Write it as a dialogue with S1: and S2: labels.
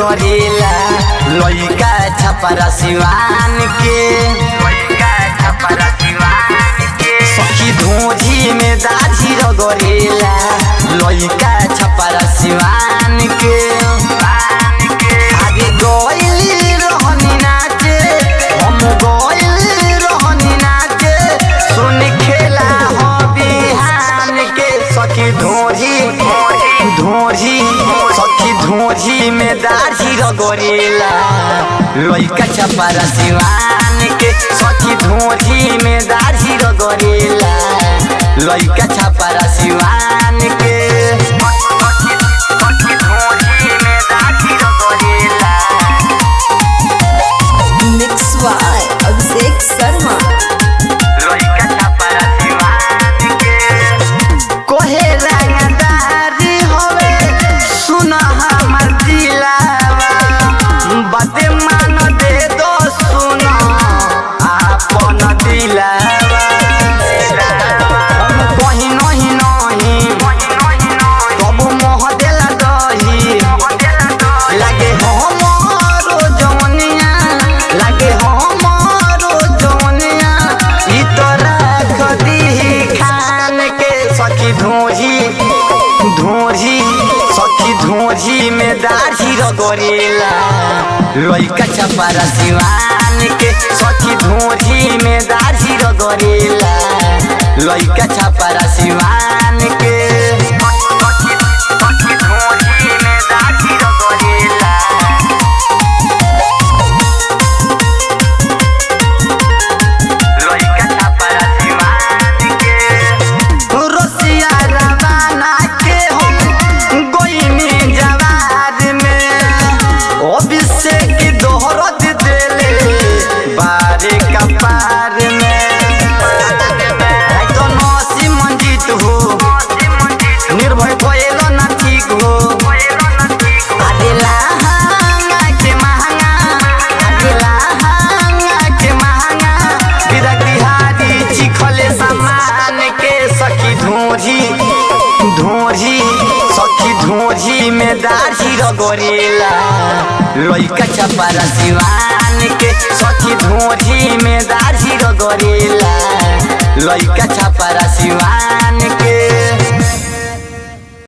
S1: रगड़ेला लइका छपरा सिवान के सखी धोजी में दाढ़ी रगड़ेला लइका छपरा सिवान के आगे गइली रहनी नाचे हम गइली रहनी नाचे सुन खेला हो बिहान के सखी सखी धोजी में दाढ़ी रगड़ेला लइका छपरा सिवान के सखी धोजी में दाढ़ी रगड़ेला लइका छपरा सिवान के
S2: मिक्स बाय अभिषेक शर्मा।
S1: कोहे रंगदारी होवे सुन हमर दिलावा बाते मान दे दो सुन आपन दिलावा हम कहीं नहीं कब मोह देला दही लागे हमरो जवनिया ई तोरा खदी खान के सखी धोजी में दाढ़ी रगड़ेला लइका छपरा सिवान के सखी धोजी में दाढ़ी रगड़ेला लइका छपरा सिवान के कपार में तो नौसी मंजित हो निर्भय कोयलो ना ठीक हो अदिला के महंगा विरक बिहारी चिखले सामान के सखी धोजी में दाढ़ी रगड़ेला लइका छपरा सिवान के सखी धोजी में दाढ़ी रगड़ेला लइका छपरा सिवान